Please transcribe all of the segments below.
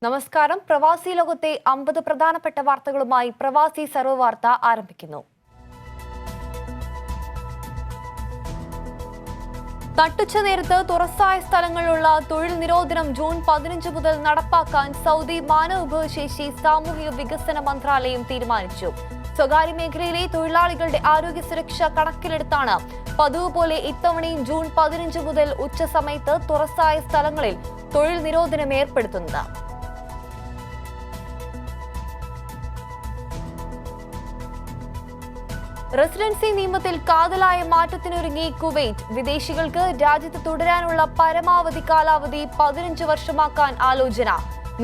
നമസ്കാരം. പ്രവാസി ലോകത്തെ 50 പ്രധാനപ്പെട്ട വാർത്തകളുമായി പ്രവാസി സർവ്വവാർത്ത ആരംഭിക്കുന്നു. തട്ടുച്ച നേരത്ത് തുറസായ സ്ഥലങ്ങളിലുള്ള തൊഴിൽ നിരോധനം ജൂൺ 15 മുതൽ നടപ്പാക്കാൻ സൗദി മാനവവിഭവശേഷി സാമൂഹിക വികസന മന്ത്രാലയം തീരുമാനിച്ചു. സ്വകാര്യ മേഖലയിലെ തൊഴിലാളികളുടെ ആരോഗ്യ സുരക്ഷ കണക്കിലെടുത്താണ് പതിവ് പോലെ ഇത്തവണയും ജൂൺ 15 മുതൽ ഉച്ചസമയത്ത് തുറസായ സ്ഥലങ്ങളിൽ തൊഴിൽ നിരോധനം ഏർപ്പെടുത്തുന്നത്. റെസിഡൻസി നിയമത്തിൽ കാതലായ മാറ്റത്തിനൊരുങ്ങി കുവൈറ്റ്. വിദേശികൾക്ക് രാജ്യത്ത് തുടരാനുള്ള പരമാവധി കാലാവധി 15 വർഷമാക്കാൻ ആലോചന.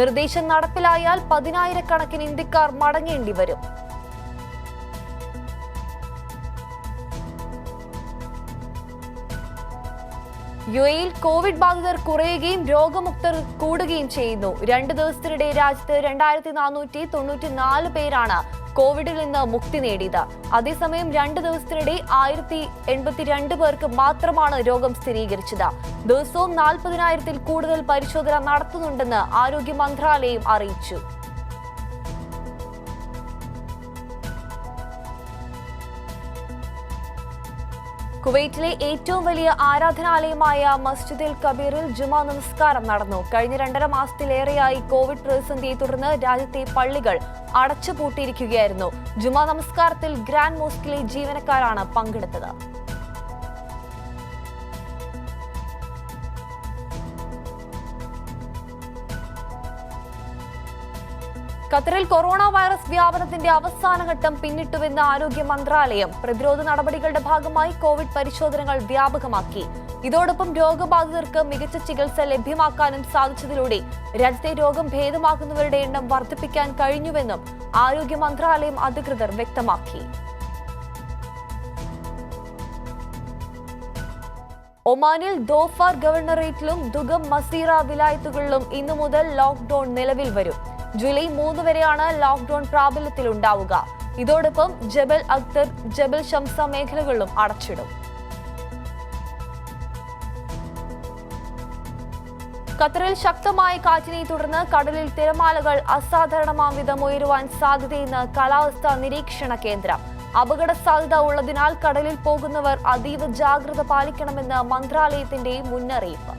നിർദ്ദേശം നടപ്പിലായാൽ 10,000-കണക്കിന് ഇന്ത്യക്കാർ മടങ്ങേണ്ടി വരും. യുഎഇയിൽ കോവിഡ് ബാധിതർ കുറയുകയും രോഗമുക്തർ കൂടുകയും ചെയ്യുന്നു. 2 ദിവസത്തിനിടെ രാജ്യത്ത് 2494 പേരാണ് കോവിഡിൽ നിന്ന് മുക്തി നേടിയത്. അതേസമയം 2 ദിവസത്തിനിടെ 1082 പേർക്ക് മാത്രമാണ് രോഗം സ്ഥിരീകരിച്ചത്. ദിവസവും 40,000-ൽ കൂടുതൽ പരിശോധന നടത്തുന്നുണ്ടെന്ന് ആരോഗ്യ മന്ത്രാലയം അറിയിച്ചു. കുവൈറ്റിലെ ഏറ്റവും വലിയ ആരാധനാലയമായ മസ്ജിദുൽ കബീറിൽ ജുമാ നമസ്കാരം നടന്നു. കഴിഞ്ഞ 2.5 മാസത്തിലേറെയായി കോവിഡ് പ്രതിസന്ധിയെ തുടർന്ന് രാജ്യത്തെ പള്ളികൾ അടച്ചുപൂട്ടിയിരിക്കുകയായിരുന്നു. ജുമാ നമസ്കാരത്തിൽ ഗ്രാൻഡ് മോസ്കിലെ ജീവനക്കാരാണ് പങ്കെടുത്തത്. ഖത്തറിൽ കൊറോണ വൈറസ് വ്യാപനത്തിന്റെ അവസാനഘട്ടം പിന്നിട്ടുവെന്ന് ആരോഗ്യ മന്ത്രാലയം. പ്രതിരോധ നടപടികളുടെ ഭാഗമായി കോവിഡ് പരിശോധനകൾ വ്യാപകമാക്കി. ഇതോടൊപ്പം രോഗബാധിതർക്ക് മികച്ച ചികിത്സ ലഭ്യമാക്കാനും സാധിച്ചതിലൂടെ രാജ്യത്തെ രോഗം ഭേദമാക്കുന്നവരുടെ എണ്ണം വർദ്ധിപ്പിക്കാൻ കഴിഞ്ഞുവെന്നും ആരോഗ്യ മന്ത്രാലയം അധികൃതർ വ്യക്തമാക്കി. ഒമാനിൽ ധോഫാർ ഗവർണറേറ്റിലും ദുഗം മസീറ വിലായത്തുകളിലും ഇന്നു മുതൽ ലോക്ക്ഡൌൺ നിലവിൽ വരും. ജൂലൈ 3 വരെയാണ് ലോക്ക്ഡൌൺ പ്രാബല്യത്തിലുണ്ടാവുക. ഇതോടൊപ്പം ജബൽ അക്തർ, ജബൽ ഷംസ മേഖലകളിലും അടച്ചിടും. ഖത്തറിൽ ശക്തമായ കാറ്റിനെ തുടർന്ന് കടലിൽ തിരമാലകൾ അസാധാരണമാംവിധം ഉയരുവാൻ സാധ്യതയെന്ന് കാലാവസ്ഥാ നിരീക്ഷണ കേന്ദ്രം. അപകട സാധ്യത ഉള്ളതിനാൽ കടലിൽ പോകുന്നവർ അതീവ ജാഗ്രത പാലിക്കണമെന്ന് മന്ത്രാലയത്തിന്റെ മുന്നറിയിപ്പ്.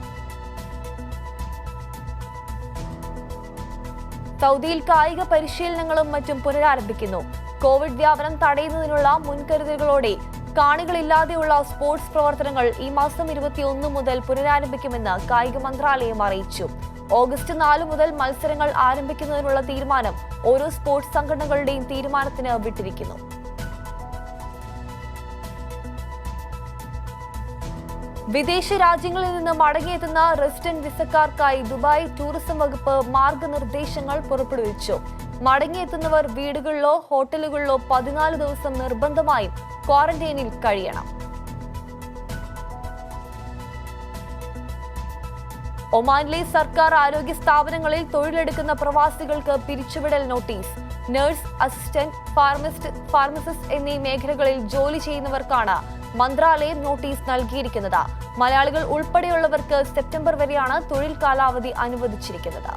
സൗദിയിൽ കായിക പരിശീലനങ്ങളും മറ്റും പുനരാരംഭിക്കുന്നു. കോവിഡ് വ്യാപനം തടയുന്നതിനുള്ള മുൻകരുതലുകളോടെ കാണികളില്ലാതെയുള്ള സ്പോർട്സ് പ്രവർത്തനങ്ങൾ ഈ മാസം 21 മുതൽ പുനരാരംഭിക്കുമെന്ന് കായിക മന്ത്രാലയം അറിയിച്ചു. ഓഗസ്റ്റ് 4 മുതൽ മത്സരങ്ങൾ ആരംഭിക്കുന്നതിനുള്ള തീരുമാനം ഓരോ സ്പോർട്സ് സംഘടനകളുടെയും തീരുമാനത്തിന് വിട്ടിരിക്കുന്നു. വിദേശ രാജ്യങ്ങളിൽ നിന്ന് മടങ്ങിയെത്തുന്ന റെസിഡന്റ് വിസക്കാർക്കായി ദുബായ് ടൂറിസം വകുപ്പ് മാർഗനിർദ്ദേശങ്ങൾ പുറപ്പെടുവിച്ചു. മടങ്ങിയെത്തുന്നവർ വീടുകളിലോ ഹോട്ടലുകളിലോ 14 ദിവസം നിർബന്ധമായും ക്വാറന്റൈനിൽ കഴിയണം. ഒമാനിലെ സർക്കാർ ആരോഗ്യ സ്ഥാപനങ്ങളിൽ തൊഴിലെടുക്കുന്ന പ്രവാസികൾക്ക് പിരിച്ചുവിടൽ നോട്ടീസ്. നഴ്സ്, അസിസ്റ്റന്റ്, ഫാർമസിസ്റ്റ് എന്നീ മേഖലകളിൽ ജോലി ചെയ്യുന്നവർക്കാണ് മന്ത്രാലയം നോട്ടീസ് നൽകിയിരിക്കുന്നത്. മലയാളികൾ ഉൾപ്പെടെയുള്ളവർക്ക് സെപ്റ്റംബർ വരെയാണ് തൊഴിൽ കാലാവധി അനുവദിച്ചിരിക്കുന്നത്.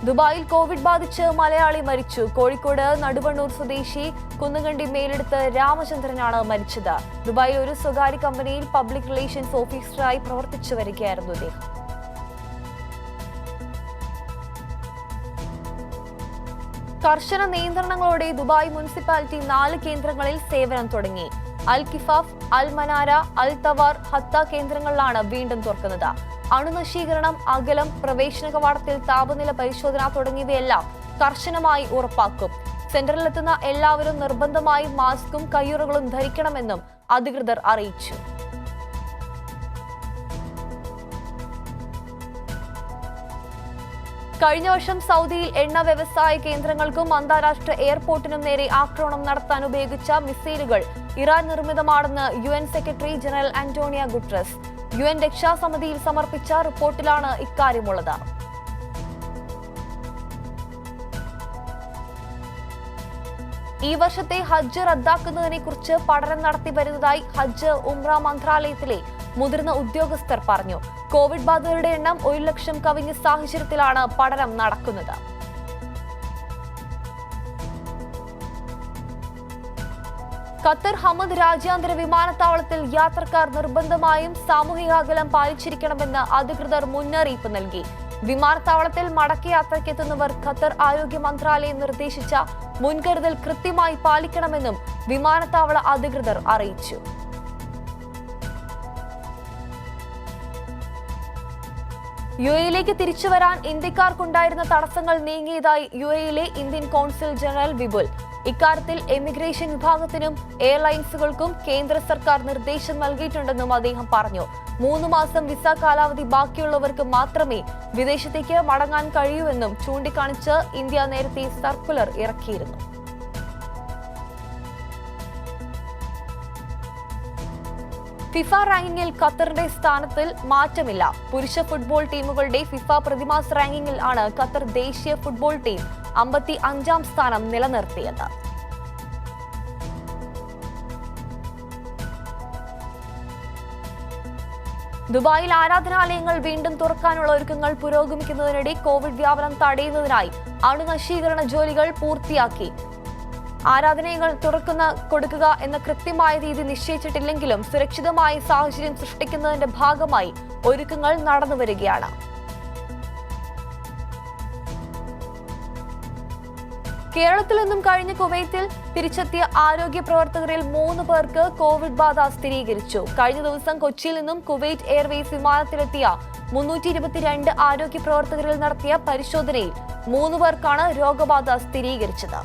ദുബായിൽ കോവിഡ് ബാധിച്ച് മലയാളി മരിച്ചു. കോഴിക്കോട് നടുവണ്ണൂർ സ്വദേശി കുന്നുകണ്ടി മേലെടുത്ത് രാമചന്ദ്രനാണ് മരിച്ചത്. ദുബായിൽ ഒരു സ്വകാര്യ കമ്പനിയിൽ പബ്ലിക് റിലേഷൻസ് ഓഫീസറായി പ്രവർത്തിച്ചു വരികയായിരുന്നു അദ്ദേഹം. കർശന നിയന്ത്രണങ്ങളോടെ ദുബായ് മുനിസിപ്പാലിറ്റി 4 കേന്ദ്രങ്ങളിൽ സേവനം തുടങ്ങി. അൽ കിഫാഫ്, അൽ മനാര, അൽ തവാർ, ഹത്ത കേന്ദ്രങ്ങളിലാണ് വീണ്ടും തുറക്കുന്നത്. അണുനശീകരണം, അകലം, പ്രവേശന കവാടത്തിൽ താപനില പരിശോധന തുടങ്ങിയവയെല്ലാം കർശനമായി ഉറപ്പാക്കും. സെന്ററിലെത്തുന്ന എല്ലാവരും നിർബന്ധമായും മാസ്കും കയ്യുറകളും ധരിക്കണമെന്നും അധികൃതർ അറിയിച്ചു. കഴിഞ്ഞ വർഷം സൗദിയിൽ എണ്ണ വ്യവസായ കേന്ദ്രങ്ങൾക്കും അന്താരാഷ്ട്ര എയർപോർട്ടിനും നേരെ ആക്രമണം നടത്താൻ ഉപയോഗിച്ച മിസൈലുകൾ ഇറാൻ നിർമ്മിതമാണെന്ന് UN secretary general Antonio Guterres. UN രക്ഷാസമിതിയിൽ സമർപ്പിച്ച റിപ്പോർട്ടിലാണ് ഇക്കാര്യമുള്ളത്. ഈ വർഷത്തെ ഹജ്ജ് റദ്ദാക്കുന്നതിനെക്കുറിച്ച് പഠനം നടത്തി വരുന്നതായി ഹജ്ജ് ഉംറ മന്ത്രാലയത്തിലെ മുതിർന്ന ഉദ്യോഗസ്ഥർ പറഞ്ഞു. കോവിഡ് ബാധിതരുടെ എണ്ണം 1 ലക്ഷം കവിഞ്ഞ സാഹചര്യത്തിലാണ് പഠനം നടക്കുന്നത്. ഖത്തർ ഹമദ് രാജ്യാന്തര വിമാനത്താവളത്തിൽ യാത്രക്കാർ നിർബന്ധമായും സാമൂഹിക അകലം പാലിച്ചിരിക്കണമെന്ന് അധികൃതർ മുന്നറിയിപ്പ് നൽകി. വിമാനത്താവളത്തിൽ മടക്കയാത്രയ്ക്ക് എത്തുന്നവർ ഖത്തർ ആരോഗ്യ മന്ത്രാലയം നിർദ്ദേശിച്ച മുൻകരുതൽ കൃത്യമായി പാലിക്കണമെന്നും വിമാനത്താവള അധികൃതർ അറിയിച്ചു. യുഎഇയിലേക്ക് തിരിച്ചുവരാൻ ഇന്ത്യക്കാർക്കുണ്ടായിരുന്ന തടസ്സങ്ങൾ നീങ്ങിയതായി യുഎഇയിലെ ഇന്ത്യൻ കോൺസുൽ ജനറൽ വിപുൽ. ഇക്കാര്യത്തിൽ എമിഗ്രേഷൻ വിഭാഗത്തിനും എയർലൈൻസുകൾക്കും കേന്ദ്ര സർക്കാർ നിർദ്ദേശം നൽകിയിട്ടുണ്ടെന്നും അദ്ദേഹം പറഞ്ഞു. 3 മാസം വിസ കാലാവധി ബാക്കിയുള്ളവർക്ക് മാത്രമേ വിദേശത്തേക്ക് മടങ്ങാൻ കഴിയൂവെന്നും ചൂണ്ടിക്കാണിച്ച് ഇന്ത്യ നേരത്തെ സർക്കുലർ ഇറക്കിയിരുന്നു. ഫിഫ റാങ്കിങ്ങിൽ ഖത്തറിന്റെ സ്ഥാനത്തിൽ മാറ്റമില്ല. പുരുഷ ഫുട്ബോൾ ടീമുകളുടെ ഫിഫ പ്രതിമാസ റാങ്കിങ്ങിൽ ആണ് ഖത്തർ ദേശീയ ഫുട്ബോൾ ടീം 55-ാം സ്ഥാനം നിലനിർത്തിയത്. ദുബായിൽ ആരാധനാലയങ്ങൾ വീണ്ടും തുറക്കാനുള്ള ഒരുക്കങ്ങൾ പുരോഗമിക്കുന്നതിനിടെ കോവിഡ് വ്യാപനം തടയുന്നതിനായി അണുനശീകരണ ജോലികൾ പൂർത്തിയാക്കി. ആരാധനാലയങ്ങൾ കൊടുക്കുക എന്ന കൃത്യമായ രീതി നിശ്ചയിച്ചിട്ടില്ലെങ്കിലും സുരക്ഷിതമായ സാഹചര്യം സൃഷ്ടിക്കുന്നതിന്റെ ഭാഗമായി ഒരുക്കങ്ങൾ നടന്നുവരികയാണ്. കേരളത്തിൽ നിന്നും കഴിഞ്ഞ കുവൈത്തിൽ തിരിച്ചെത്തിയ ആരോഗ്യ പ്രവർത്തകരിൽ 3 പേർക്ക് കോവിഡ് ബാധ സ്ഥിരീകരിച്ചു. കഴിഞ്ഞ ദിവസം കൊച്ചിയിൽ നിന്നും കുവൈറ്റ് എയർവേസ് വിമാനത്തിലെത്തിയ 322 ആരോഗ്യ പ്രവർത്തകരിൽ നടത്തിയ പരിശോധനയിൽ 3 പേർക്കാണ് രോഗബാധ സ്ഥിരീകരിച്ചത്.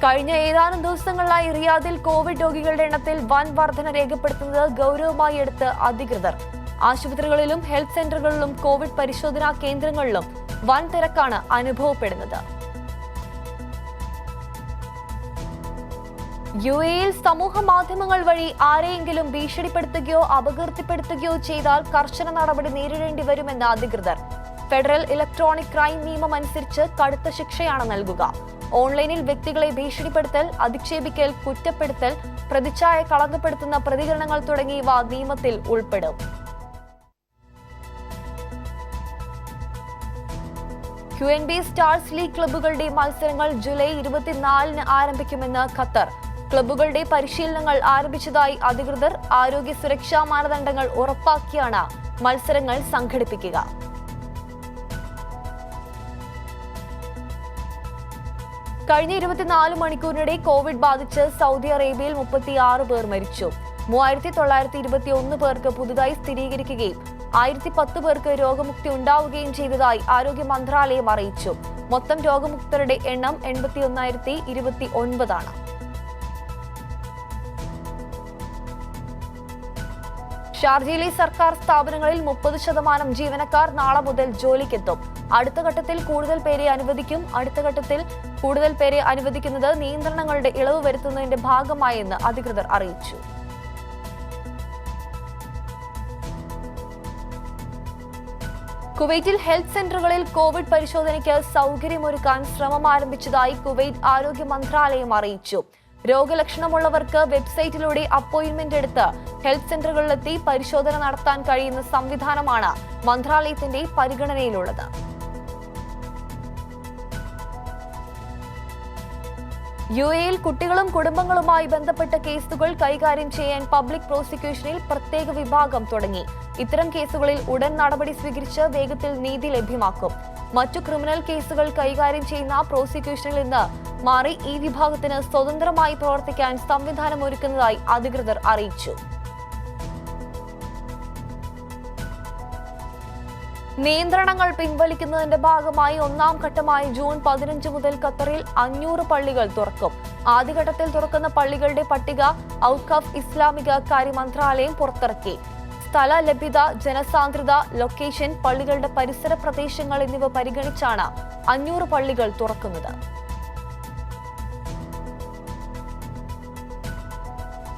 കഴിഞ്ഞ ഏതാനും ദിവസങ്ങളിലായി റിയാദിൽ കോവിഡ് രോഗികളുടെ എണ്ണത്തിൽ വൻ വർധന രേഖപ്പെടുത്തുന്നത് ഗൗരവമായി എടുത്ത് അധികൃതർ. ആശുപത്രികളിലും ഹെൽത്ത് സെന്ററുകളിലും കോവിഡ് പരിശോധനാ കേന്ദ്രങ്ങളിലും വൻ തിരക്കാണ് അനുഭവപ്പെടുന്നത്. യുഎഇയിൽ സമൂഹ മാധ്യമങ്ങൾ വഴി ആരെയെങ്കിലും ഭീഷണിപ്പെടുത്തുകയോ അപകീർത്തിപ്പെടുത്തുകയോ ചെയ്താൽ കർശന നടപടി നേരിടേണ്ടി വരുമെന്ന് അധികൃതർ. ഫെഡറൽ ഇലക്ട്രോണിക് ക്രൈം നിയമം അനുസരിച്ച് കടുത്ത ശിക്ഷയാണ് നൽകുക. ഓൺലൈനിൽ വ്യക്തികളെ ഭീഷണിപ്പെടുത്തൽ, അധിക്ഷേപിക്കൽ, കുറ്റപ്പെടുത്തൽ, പ്രതിച്ഛായ കളങ്കപ്പെടുത്തുന്ന പ്രതികരണങ്ങൾ തുടങ്ങിയവ നിയമത്തിൽ ഉൾപ്പെടും. QNB സ്റ്റാർസ് ലീഗ് ക്ലബ്ബുകളുടെ മത്സരങ്ങൾ ജൂലൈ 24-ന് ആരംഭിക്കുമെന്ന് ഖത്തർ. ക്ലബ്ബുകളുടെ പരിശീലനങ്ങൾ ആരംഭിച്ചതായി അധികൃതർ. ആരോഗ്യ സുരക്ഷാ മാനദണ്ഡങ്ങൾ ഉറപ്പാക്കിയാണ് മത്സരങ്ങൾ സംഘടിപ്പിക്കുക. കഴിഞ്ഞ 24 മണിക്കൂറിനിടെ കോവിഡ് ബാധിച്ച് സൗദി അറേബ്യയിൽ 36 പേർ മരിച്ചു. 3921 പേർക്ക് പുതുതായി സ്ഥിരീകരിക്കുകയും 1010 പേർക്ക് രോഗമുക്തി ഉണ്ടാവുകയും ചെയ്തതായി ആരോഗ്യ മന്ത്രാലയം അറിയിച്ചു. മൊത്തം രോഗമുക്തരുടെ എണ്ണം 81,029 ആണ്. ഷാർജയിലെ സർക്കാർ സ്ഥാപനങ്ങളിൽ 30% ജീവനക്കാർ നാളെ മുതൽ ജോലിക്കെത്തും. അടുത്ത ഘട്ടത്തിൽ കൂടുതൽ പേരെ അനുവദിക്കും. അടുത്ത ഘട്ടത്തിൽ കൂടുതൽ പേരെ അനുവദിക്കുന്നത് നിയന്ത്രണങ്ങളുടെ ഇളവ് വരുത്തുന്നതിന്റെ ഭാഗമായെന്ന് അധികൃതർ അറിയിച്ചു. കുവൈറ്റിൽ ഹെൽത്ത് സെന്ററുകളിൽ കോവിഡ് പരിശോധനയ്ക്ക് സൗകര്യമൊരുക്കാൻ ശ്രമം ആരംഭിച്ചതായി കുവൈറ്റ് ആരോഗ്യ മന്ത്രാലയം അറിയിച്ചു. രോഗലക്ഷണമുള്ളവർക്ക് വെബ്സൈറ്റിലൂടെ അപ്പോയിന്റ്മെന്റ് എടുത്ത് ഹെൽത്ത് സെന്ററുകളിലെത്തി പരിശോധന നടത്താൻ കഴിയുന്ന സംവിധാനമാണ് മന്ത്രാലയത്തിന്റെ പരിഗണനയിലുള്ളത്. യുഎഇയിൽ കുട്ടികളും കുടുംബങ്ങളുമായി ബന്ധപ്പെട്ട കേസുകൾ കൈകാര്യം ചെയ്യാൻ പബ്ലിക് പ്രോസിക്യൂഷനിൽ പ്രത്യേക വിഭാഗം തുടങ്ങി. ഇത്തരം കേസുകളിൽ ഉടൻ നടപടി സ്വീകരിച്ച് വേഗത്തിൽ നീതി ലഭ്യമാക്കും. മറ്റു ക്രിമിനൽ കേസുകൾ കൈകാര്യം ചെയ്യുന്ന പ്രോസിക്യൂഷനിൽ നിന്ന് മാറി ഈ വിഭാഗത്തിന് സ്വതന്ത്രമായി പ്രവർത്തിക്കാൻ സംവിധാനമൊരുക്കുന്നതായി അധികൃതർ അറിയിച്ചു. നിയന്ത്രണങ്ങൾ പിൻവലിക്കുന്നതിന്റെ ഭാഗമായി 1-ാം ഘട്ടമായി ജൂൺ 15 മുതൽ ഖത്തറിൽ 500 പള്ളികൾ തുറക്കും. ആദ്യഘട്ടത്തിൽ തുറക്കുന്ന പള്ളികളുടെ പട്ടിക ഔഖഫ് ഇസ്ലാമിക കാര്യ മന്ത്രാലയം പുറത്തിറക്കി. സ്ഥല ലഭ്യത, ജനസാന്ദ്രത, ലൊക്കേഷൻ, പള്ളികളുടെ പരിസര പ്രദേശങ്ങൾ എന്നിവ പരിഗണിച്ചാണ് 500 പള്ളികൾ തുറക്കുന്നത്.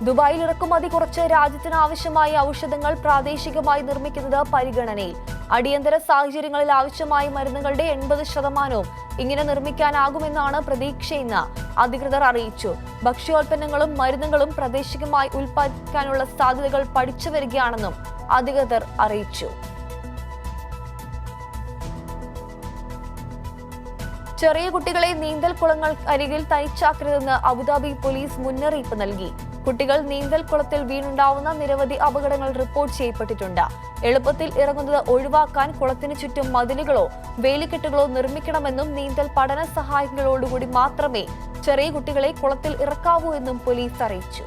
ദുബായിൽ ഇറക്കുമതി കുറച്ച് രാജ്യത്തിന് ആവശ്യമായ ഔഷധങ്ങൾ പ്രാദേശികമായി നിർമ്മിക്കുന്നത് പരിഗണനയിൽ. അടിയന്തര സാഹചര്യങ്ങളിൽ ആവശ്യമായ മരുന്നുകളുടെ 80% ഇങ്ങനെ നിർമ്മിക്കാനാകുമെന്നാണ് പ്രതീക്ഷയെന്ന് അധികൃതർ അറിയിച്ചു. ഭക്ഷ്യോൽപ്പന്നങ്ങളും മരുന്നുകളും പ്രാദേശികമായി ഉൽപ്പാദിപ്പിക്കാനുള്ള സാധ്യതകൾ പഠിച്ചു വരികയാണെന്നും അധികൃതർ അറിയിച്ചു. ചെറിയ കുട്ടികളെ നീന്തൽ കുളങ്ങൾ അരികിൽ തനിച്ചാക്കരുതെന്ന് അബുദാബി പോലീസ് മുന്നറിയിപ്പ് നൽകി. കുട്ടികൾ നീന്തൽ കുളത്തിൽ വീണുണ്ടാവുന്ന നിരവധി അപകടങ്ങൾ റിപ്പോർട്ട് ചെയ്യപ്പെട്ടിട്ടുണ്ട്. എളുപ്പത്തിൽ ഇറങ്ങുന്നത് ഒഴിവാക്കാൻ കുളത്തിനു ചുറ്റും മതിലുകളോ വേലിക്കെട്ടുകളോ നിർമ്മിക്കണമെന്നും നീന്തൽ പഠന സഹായികളോടുകൂടി മാത്രമേ ചെറിയ കുട്ടികളെ കുളത്തിൽ ഇറക്കാവൂ എന്നും പോലീസ് അറിയിച്ചു.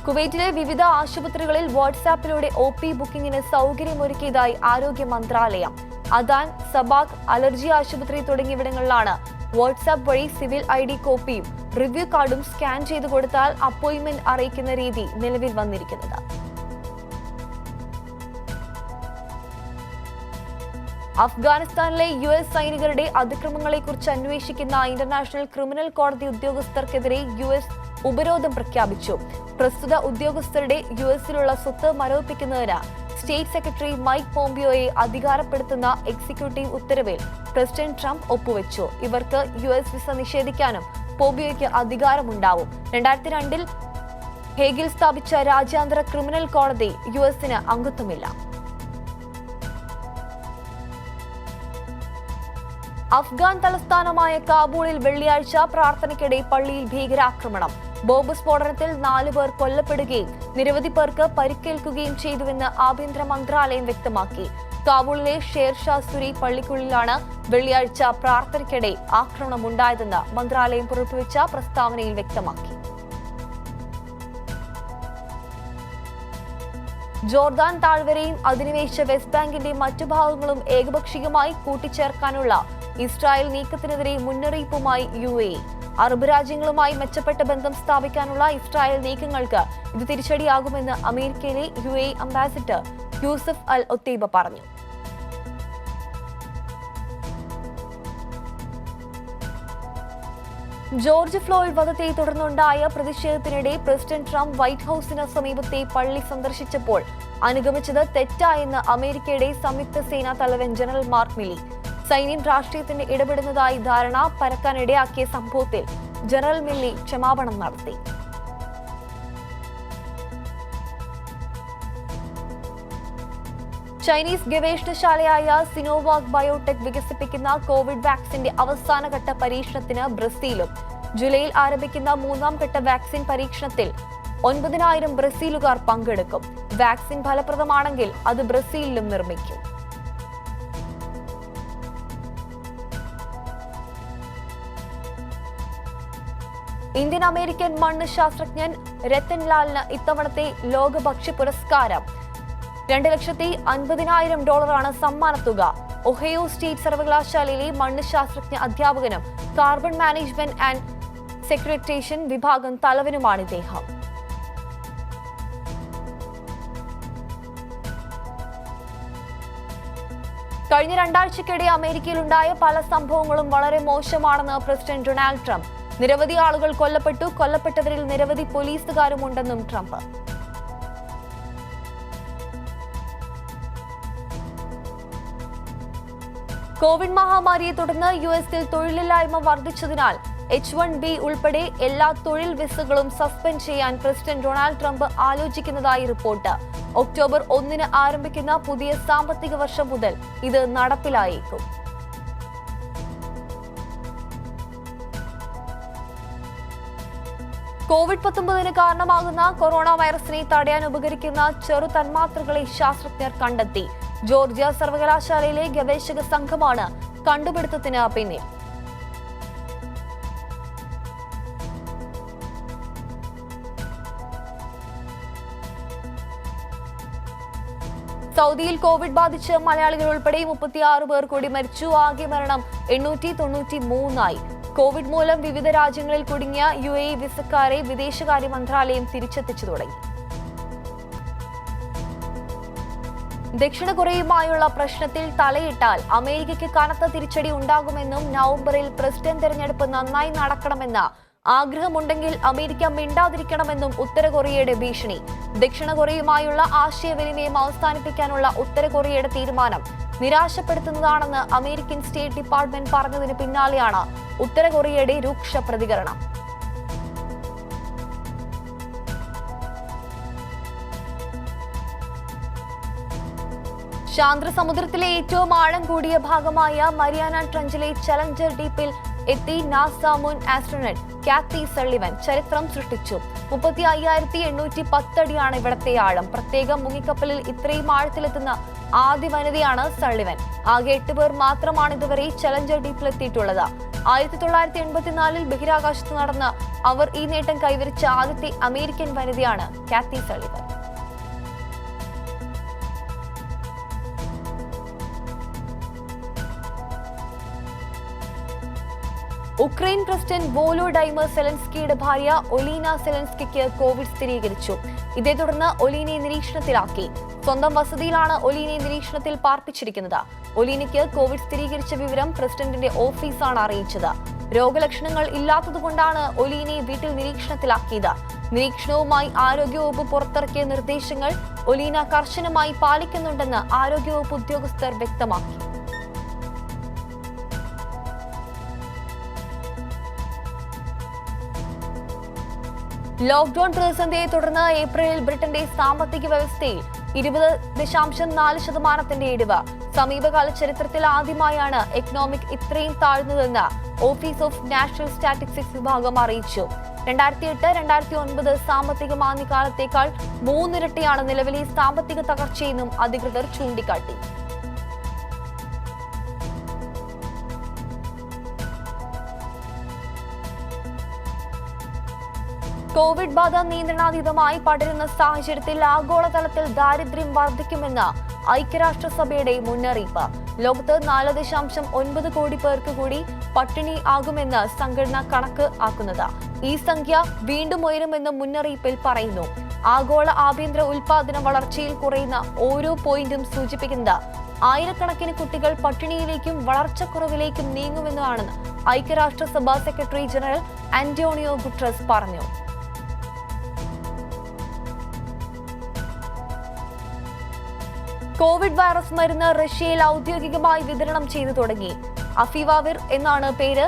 കുവൈറ്റിലെ വിവിധ ആശുപത്രികളിൽ വാട്സാപ്പിലൂടെ OP ബുക്കിംഗിന് സൗകര്യമൊരുക്കിയതായി ആരോഗ്യ മന്ത്രാലയം. അദാൻ, സബാക്, അലർജി ആശുപത്രി തുടങ്ങിയവിടങ്ങളിലാണ് വാട്സാപ്പ് വഴി സിവിൽ ID കോപ്പിയും റിവ്യൂ കാർഡും സ്കാൻ ചെയ്തു കൊടുത്താൽ അപ്പോയിന്റ്മെന്റ് അറിയിക്കുന്ന രീതി നിലവിൽ വന്നിരിക്കുന്നത്. അഫ്ഗാനിസ്ഥാനിലെ US സൈനികരുടെ അതിക്രമങ്ങളെക്കുറിച്ച് അന്വേഷിക്കുന്ന ഇന്റർനാഷണൽ ക്രിമിനൽ കോടതി ഉദ്യോഗസ്ഥർക്കെതിരെ US ഉപരോധം പ്രഖ്യാപിച്ചു. പ്രസ്തുത ഉദ്യോഗസ്ഥരുടെ US-ലുള്ള സ്വത്ത് മരവിപ്പിക്കുന്നതിന് സ്റ്റേറ്റ് സെക്രട്ടറി മൈക്ക് പോംപിയോയെ അധികാരപ്പെടുത്തുന്ന എക്സിക്യൂട്ടീവ് ഉത്തരവിൽ പ്രസിഡന്റ് ട്രംപ് ഒപ്പുവെച്ചു. ഇവർക്ക് US വിസ നിഷേധിക്കാനും പോംപിയോയ്ക്ക് അധികാരമുണ്ടാവും. 2002 ഹേഗിൽ സ്ഥാപിച്ച രാജ്യാന്തര ക്രിമിനൽ കോടതി US-ന് അംഗത്വമില്ല. അഫ്ഗാൻ തലസ്ഥാനമായ കാബൂളിൽ വെള്ളിയാഴ്ച പ്രാർത്ഥനയ്ക്കിടെ പള്ളിയിൽ ഭീകരാക്രമണം. ബോംബ് സ്ഫോടനത്തിൽ 4 പേർ കൊല്ലപ്പെടുകയും നിരവധി പേർക്ക് പരിക്കേൽക്കുകയും ചെയ്തുവെന്ന് ആഭ്യന്തര മന്ത്രാലയം വ്യക്തമാക്കി. കാബൂളിലെ ഷേർഷാ സുരി പള്ളിക്കുള്ളിലാണ് വെള്ളിയാഴ്ച പ്രാർത്ഥനയ്ക്കിടെ ആക്രമണമുണ്ടായതെന്ന് മന്ത്രാലയം പുറപ്പെടുവിച്ച പ്രസ്താവനയിൽ വ്യക്തമാക്കി. ജോർദാൻ താഴ്വരയും അധിനിവേശ വെസ്റ്റ് ബാങ്കിന്റെ മറ്റു ഭാഗങ്ങളും ഏകപക്ഷീയമായി കൂട്ടിച്ചേർക്കാനുള്ള ഇസ്രായേൽ നീക്കത്തിനെതിരെ മുന്നറിയിപ്പുമായി UAE. അറബ് രാജ്യങ്ങളുമായി മെച്ചപ്പെട്ട ബന്ധം സ്ഥാപിക്കാനുള്ള ഇസ്രായേൽ നീക്കങ്ങൾക്ക് ഇത് തിരിച്ചടിയാകുമെന്ന് അമേരിക്കയിലെ UAE അംബാസിഡർ യൂസഫ് അൽ ഒത്തൈബ പറഞ്ഞു. ജോർജ് ഫ്ലോയ്ഡ് വധത്തെ തുടർന്നുണ്ടായ പ്രതിഷേധത്തിനിടെ പ്രസിഡന്റ് ട്രംപ് വൈറ്റ് ഹൌസിന് സമീപത്തെ പള്ളി സന്ദർശിച്ചപ്പോൾ അനുഗമിച്ചത് തെറ്റായെന്ന് അമേരിക്കയുടെ സംയുക്ത സേനാ തലവൻ ജനറൽ മാർക്ക് മില്ലി. സൈന്യം രാഷ്ട്രീയത്തിന് ഇടപെടുന്നതായി ധാരണ പരക്കാനിടയാക്കിയ സംഭവത്തിൽ ജനറൽ മില്ലി ക്ഷമാപണം നടത്തി. ചൈനീസ് ഗവേഷണശാലയായ സിനോവാക് ബയോടെക് വികസിപ്പിക്കുന്ന കോവിഡ് വാക്സിന്റെ അവസാനഘട്ട പരീക്ഷണത്തിന് ബ്രസീലും. ജൂലൈയിൽ ആരംഭിക്കുന്ന 3ാം ഘട്ട വാക്സിൻ പരീക്ഷണത്തിൽ 9,000 ബ്രസീലുകാർ പങ്കെടുക്കും. വാക്സിൻ ഫലപ്രദമാണെങ്കിൽ അത് ബ്രസീലിലും നിർമ്മിക്കും. ഇന്ത്യൻ അമേരിക്കൻ മണ്ണ് ശാസ്ത്രജ്ഞൻ രത്തൻ ലാലിന് ഇത്തവണത്തെ ലോക ഭക്ഷ്യ പുരസ്കാരം $250,000 സമ്മാനത്തുക. ഒഹയോ സ്റ്റേറ്റ് സർവകലാശാലയിലെ മണ്ണ് ശാസ്ത്രജ്ഞ അധ്യാപകനും കാർബൺ മാനേജ്മെന്റ് ആൻഡ് സെക്രട്ടേറിയൻ വിഭാഗം തലവനുമാണ് ഇദ്ദേഹം. കഴിഞ്ഞ 2 ആഴ്ചയ്ക്കിടെ അമേരിക്കയിലുണ്ടായ പല സംഭവങ്ങളും വളരെ മോശമാണെന്ന് പ്രസിഡന്റ് ഡൊണാൾഡ് ട്രംപ്. നിരവധി ആളുകൾ കൊല്ലപ്പെട്ടു, കൊല്ലപ്പെട്ടവരിൽ നിരവധി പോലീസുകാരുമുണ്ടെന്നും ട്രംപ്. കോവിഡ് മഹാമാരിയെ തുടർന്ന് US-ൽ തൊഴിലില്ലായ്മ വർദ്ധിച്ചതിനാൽ H-1B ഉൾപ്പെടെ എല്ലാ തൊഴിൽ വിസകളും സസ്പെൻഡ് ചെയ്യാൻ പ്രസിഡന്റ് ഡൊണാൾഡ് ട്രംപ് ആലോചിക്കുന്നതായി റിപ്പോർട്ട്. ഒക്ടോബർ 1-ന് ആരംഭിക്കുന്ന പുതിയ സാമ്പത്തിക വർഷം മുതൽ ഇത് നടപ്പിലായേക്കും. COVID-19 കാരണമാകുന്ന കൊറോണ വൈറസിനെ തടയാൻ ഉപകരിക്കുന്ന ചെറു തന്മാത്രകളെ ശാസ്ത്രജ്ഞർ കണ്ടെത്തി. ജോർജിയ സർവകലാശാലയിലെ ഗവേഷക സംഘമാണ് കണ്ടുപിടുത്തത്തിന് പിന്നിൽ. സൗദിയിൽ കോവിഡ് ബാധിച്ച് മലയാളികൾ ഉൾപ്പെടെ 36 പേർ കൂടി മരിച്ചു. ആകെ മരണം 893 കോവിഡ് മൂലം വിവിധ രാജ്യങ്ങളിൽ കുടുങ്ങിയ UAE വിസക്കാരെ വിദേശകാര്യ മന്ത്രാലയം തിരിച്ചെത്തിച്ചു തുടങ്ങി. ദക്ഷിണ കൊറിയയുമായുള്ള പ്രശ്നത്തിൽ തലയിട്ടാൽ അമേരിക്കയ്ക്ക് കനത്ത തിരിച്ചടി ഉണ്ടാകുമെന്നും നവംബറിൽ പ്രസിഡന്റ് തെരഞ്ഞെടുപ്പ് നന്നായി നടക്കണമെന്ന് ആഗ്രഹമുണ്ടെങ്കിൽ അമേരിക്ക മിണ്ടാതിരിക്കണമെന്നും ഉത്തര കൊറിയയുടെ ഭീഷണി. ദക്ഷിണ കൊറിയയുമായുള്ള ആശയവിനിമയം അവസാനിപ്പിക്കാനുള്ള ഉത്തര കൊറിയയുടെ തീരുമാനം നിരാശപ്പെടുത്തുന്നതാണെന്ന് അമേരിക്കൻ സ്റ്റേറ്റ് ഡിപ്പാർട്ട്മെന്റ് പറഞ്ഞതിന് പിന്നാലെയാണ് ഉത്തര കൊറിയയുടെ രൂക്ഷ പ്രതികരണം. ശാന്തസമുദ്രത്തിലെ ഏറ്റവും ആഴം കൂടിയ ഭാഗമായ മരിയാന ട്രഞ്ചിലെ ചലഞ്ചർ ഡീപ്പിൽ എത്തി നാസ മുൻ ആസ്ട്രോനട്ട് കാത്തി സള്ളിവൻ ചരിത്രം സൃഷ്ടിച്ചു. 35,810 അടിയാണ് ഇവിടത്തെ ആഴം. പ്രത്യേക മുങ്ങിക്കപ്പലിൽ ഇത്രയും ആഴത്തിലെത്തുന്ന ആദ്യ വനിതയാണ് സള്ളിവൻ. ആകെ 8 പേർ മാത്രമാണ് ഇതുവരെ ചലഞ്ചർ ഡീപ്പിലെത്തിയിട്ടുള്ളത്. 1984 ബഹിരാകാശത്ത് നടന്ന അവർ ഈ നേട്ടം കൈവരിച്ച ആദ്യത്തെ അമേരിക്കൻ വനിതയാണ് കാത്തി സള്ളിവൻ. ഉക്രൈൻ പ്രസിഡന്റ് വോലോഡൈമർ സെലൻസ്കിയുടെ ഭാര്യ ഒലീന സെലൻസ്കിക്ക് കോവിഡ് സ്ഥിരീകരിച്ചു. ഇതേ തുടർന്ന് ഒലീനയെ നിരീക്ഷണത്തിലാക്കി. സ്വന്തം വസതിയിലാണ് ഒലീനയെ നിരീക്ഷണത്തിൽ പാർപ്പിച്ചിരിക്കുന്നത്. ഒലീനയ്ക്ക് കോവിഡ് സ്ഥിരീകരിച്ച വിവരം പ്രസിഡന്റിന്റെ ഓഫീസാണ് അറിയിച്ചത്. രോഗലക്ഷണങ്ങൾ ഇല്ലാത്തതുകൊണ്ടാണ് ഒലീനയെ വീട്ടിൽ നിരീക്ഷണത്തിലാക്കിയത്. നിരീക്ഷണവുമായി ആരോഗ്യവകുപ്പ് പുറത്തിറക്കിയ നിർദ്ദേശങ്ങൾ ഒലീന കർശനമായി പാലിക്കുന്നുണ്ടെന്ന് ആരോഗ്യവകുപ്പ് ഉദ്യോഗസ്ഥർ വ്യക്തമാക്കി. ലോക്ഡൌൺ പ്രതിസന്ധിയെ തുടർന്ന് ഏപ്രിലിൽ ബ്രിട്ടന്റെ സാമ്പത്തിക വ്യവസ്ഥയിൽ 20.4% ഇടിവ്. സമീപകാല ചരിത്രത്തിൽ ആദ്യമായാണ് എക്കണോമിക് ഇത്രയും താഴ്ന്നതെന്ന് ഓഫീസ് ഓഫ് നാഷണൽ സ്റ്റാറ്റിസ്റ്റിക്സ് വിഭാഗം അറിയിച്ചു. 2008-2009 സാമ്പത്തിക മാന്ദ്യകാലത്തേക്കാൾ 3 ഇരട്ടിയാണ് നിലവിലെ സാമ്പത്തിക തകർച്ചയെന്നും അധികൃതർ ചൂണ്ടിക്കാട്ടി. കോവിഡ് ബാധ നിയന്ത്രണാതീതമായി പടരുന്ന സാഹചര്യത്തിൽ ആഗോളതലത്തിൽ ദാരിദ്ര്യം വർദ്ധിക്കുമെന്ന് ഐക്യരാഷ്ട്രസഭയുടെ മുന്നറിയിപ്പ്. ലോകത്ത് 4.9 കോടി പേർക്ക് കൂടി പട്ടിണി ആകുമെന്ന് സംഘടന കണക്ക് ആക്കുന്നത്. ഈ സംഖ്യ വീണ്ടും ഉയരുമെന്ന് മുന്നറിയിപ്പിൽ പറയുന്നു. ആഗോള ആഭ്യന്തര ഉൽപാദന വളർച്ചയിൽ കുറയുന്ന ഓരോ പോയിന്റും സൂചിപ്പിക്കുന്നത് ആയിരക്കണക്കിന് കുട്ടികൾ പട്ടിണിയിലേക്കും വളർച്ചക്കുറവിലേക്കും നീങ്ങുമെന്നാണെന്ന് ഐക്യരാഷ്ട്രസഭ സെക്രട്ടറി ജനറൽ ആന്റോണിയോ ഗുട്ടറസ് പറഞ്ഞു. കോവിഡ് വൈറസ് മരുന്ന് റഷ്യയിൽ ഔദ്യോഗികമായി വിതരണം ചെയ്തു തുടങ്ങി. അഫിവാവിർ എന്നാണ് പേര്.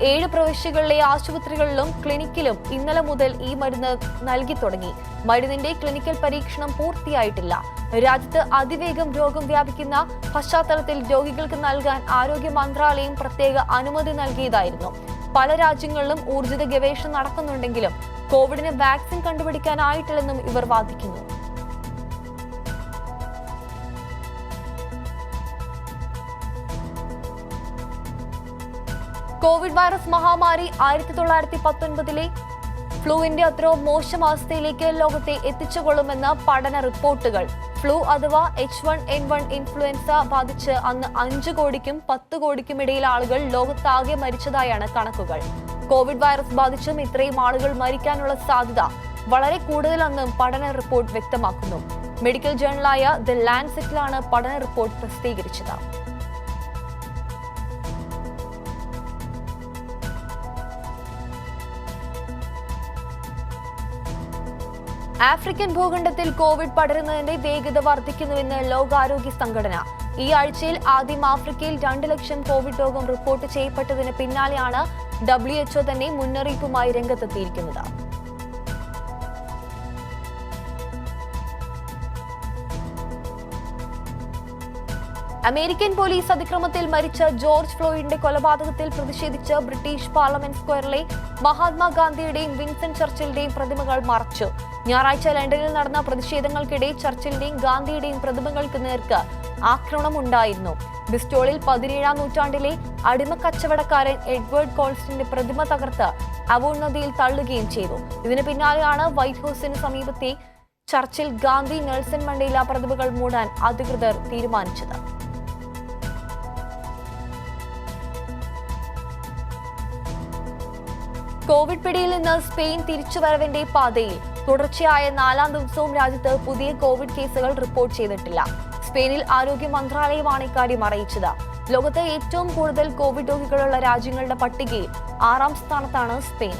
7 പ്രവിശ്യകളിലെ ആശുപത്രികളിലും ക്ലിനിക്കിലും ഇന്നലെ മുതൽ ഈ മരുന്ന് നൽകി തുടങ്ങി. മരുന്നിന്റെ ക്ലിനിക്കൽ പരീക്ഷണം പൂർത്തിയായിട്ടില്ല. രാജ്യത്ത് അതിവേഗം രോഗം വ്യാപിക്കുന്ന പശ്ചാത്തലത്തിൽ രോഗികൾക്ക് നൽകാൻ ആരോഗ്യ മന്ത്രാലയം പ്രത്യേക അനുമതി നൽകിയതായിരുന്നു. പല രാജ്യങ്ങളിലും ഊർജിത ഗവേഷണം നടക്കുന്നുണ്ടെങ്കിലും കോവിഡിന് വാക്സിൻ കണ്ടുപിടിക്കാനായിട്ടില്ലെന്നും ഇവർ വാദിക്കുന്നു. കോവിഡ് വൈറസ് മഹാമാരി 1919 ഫ്ലൂവിന്റെ അത്ര മോശം അവസ്ഥയിലേക്ക് ലോകത്തെ എത്തിച്ചുകൊള്ളുമെന്ന് പഠന റിപ്പോർട്ടുകൾ. ഫ്ലൂ അഥവാ H1N1 ഇൻഫ്ലുവൻസ ബാധിച്ച് അന്ന് 5 കോടിക്കും 10 കോടിക്കും ഇടയിൽ ആളുകൾ ലോകത്താകെ മരിച്ചതായാണ് കണക്കുകൾ. കോവിഡ് വൈറസ് ബാധിച്ചും ഇത്രയും ആളുകൾ മരിക്കാനുള്ള സാധ്യത വളരെ കൂടുതലെന്നും പഠന റിപ്പോർട്ട് വ്യക്തമാക്കുന്നു. മെഡിക്കൽ ജേർണലായ ദ ലാൻസെറ്റിലാണ് പഠന റിപ്പോർട്ട് പ്രസിദ്ധീകരിച്ചത്. ആഫ്രിക്കൻ ഭൂഖണ്ഡത്തിൽ കോവിഡ് പടരുന്നതിന്റെ വേഗത വർദ്ധിക്കുന്നുവെന്ന് ലോകാരോഗ്യ സംഘടന. ഈ ആഴ്ചയിൽ ആദ്യം ആഫ്രിക്കയിൽ 2 ലക്ഷം കോവിഡ് രോഗം റിപ്പോർട്ട് ചെയ്യപ്പെട്ടതിന് പിന്നാലെയാണ് WHO തന്നെ മുന്നറിയിപ്പുമായി രംഗത്തെത്തിയിരിക്കുന്നത്. അമേരിക്കൻ പോലീസ് അതിക്രമത്തിൽ മരിച്ച ജോർജ് ഫ്ലോയിഡിന്റെ കൊലപാതകത്തിൽ പ്രതിഷേധിച്ച് ബ്രിട്ടീഷ് പാർലമെന്റ് സ്ക്വയറിലെ മഹാത്മാഗാന്ധിയുടെയും വിൻസൻ ചർച്ചിലിന്റെയും പ്രതിമകൾ മറച്ചു. ഞായറാഴ്ച ലണ്ടനിൽ നടന്ന പ്രതിഷേധങ്ങൾക്കിടെ ചർച്ചിലിന്റെയും ഗാന്ധിയുടെയും പ്രതിമകൾക്ക് നേർക്ക് ആക്രമണമുണ്ടായിരുന്നു. ബ്രിസ്റ്റോളിൽ 17-ാം നൂറ്റാണ്ടിലെ അടിമക്കച്ചവടക്കാരൻ എഡ്വേർഡ് കോൾസ്റ്റിന്റെ പ്രതിമ തകർത്ത് അവോൺ നദിയിൽ തള്ളുകയും ചെയ്തു. ഇതിന് പിന്നാലെയാണ് വൈറ്റ് ഹൌസിന് സമീപത്തെ ചർച്ചിൽ ഗാന്ധി, നെൽസൺ മണ്ടേല പ്രതിമകൾ മൂടാൻ അധികൃതർ തീരുമാനിച്ചത്. കോവിഡ് പിടിയിൽ നിന്ന് സ്പെയിൻ തിരിച്ചുവരവിന്റെ പാതയിൽ. തുടർച്ചയായ 4ാം ദിവസവും രാജ്യത്ത് പുതിയ കോവിഡ് കേസുകൾ റിപ്പോർട്ട് ചെയ്തിട്ടില്ല. സ്പെയിനിൽ ആരോഗ്യ മന്ത്രാലയമാണ് ഇക്കാര്യം അറിയിച്ചത്. ലോകത്ത് ഏറ്റവും കൂടുതൽ കോവിഡ് രോഗികളുള്ള രാജ്യങ്ങളുടെ പട്ടികയിൽ 6ാം സ്ഥാനത്താണ് സ്പെയിൻ.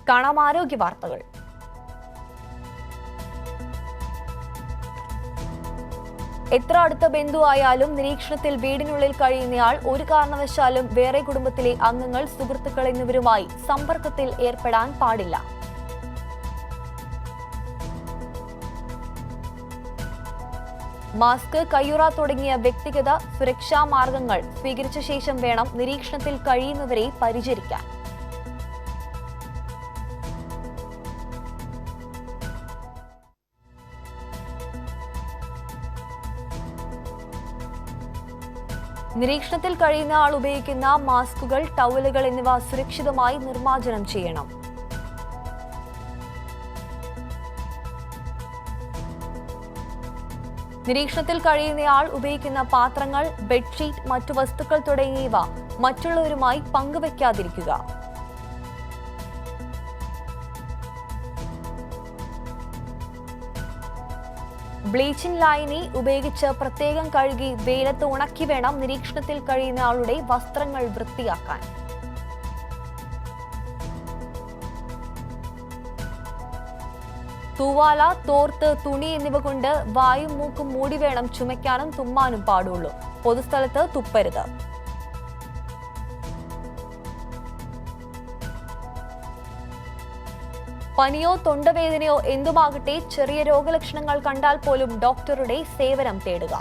കാണാം ആരോഗ്യ വാർത്തകൾ. എത്ര അടുത്ത ബന്ധുവായാലും നിരീക്ഷണത്തിൽ വീടിനുള്ളിൽ കഴിയുന്നയാൾ ഒരു കാരണവശാലും വേറെ കുടുംബത്തിലെ അംഗങ്ങൾ, സുഹൃത്തുക്കൾ എന്നിവരുമായി സമ്പർക്കത്തിൽ ഏർപ്പെടാൻ പാടില്ല. മാസ്ക്, കയ്യുറ തുടങ്ങിയ വ്യക്തിഗത സുരക്ഷാ മാർഗങ്ങൾ സ്വീകരിച്ച ശേഷം വേണം നിരീക്ഷണത്തിൽ കഴിയുന്നവരെ പരിചരിക്കാൻ. നിരീക്ഷണത്തിൽ കഴിയുന്ന ആൾ ഉപയോഗിക്കുന്ന മാസ്കുകൾ, ടവലുകൾ എന്നിവ സുരക്ഷിതമായി നിർമ്മാർജ്ജനം ചെയ്യണം. നിരീക്ഷണത്തിൽ കഴിയുന്നയാൾ ഉപയോഗിക്കുന്ന പാത്രങ്ങൾ, ബെഡ്ഷീറ്റ്, മറ്റു വസ്തുക്കൾ തുടങ്ങിയവ മറ്റുള്ളവരുമായി പങ്കുവയ്ക്കാതിരിക്കുക. ബ്ലീച്ചിംഗ് ലായനി ഉപയോഗിച്ച് പ്രത്യേകം കഴുകി വെയിലത്ത് ഉണക്കി വേണം നിരീക്ഷണത്തിൽ കഴിയുന്ന ആളുടെ വസ്ത്രങ്ങൾ വൃത്തിയാക്കാൻ. തൂവാല, തോർത്ത്, തുണി എന്നിവ കൊണ്ട് വായും മൂക്കും മൂടി വേണം ചുമയ്ക്കാനും തുമ്മാനും പാടുള്ളൂ. പൊതുസ്ഥലത്ത് തുപ്പരുത്. പനിയോ തൊണ്ടവേദനയോ എന്തുമാകട്ടെ, ചെറിയ രോഗലക്ഷണങ്ങൾ കണ്ടാൽ പോലും ഡോക്ടറുടെ സേവനം തേടുക.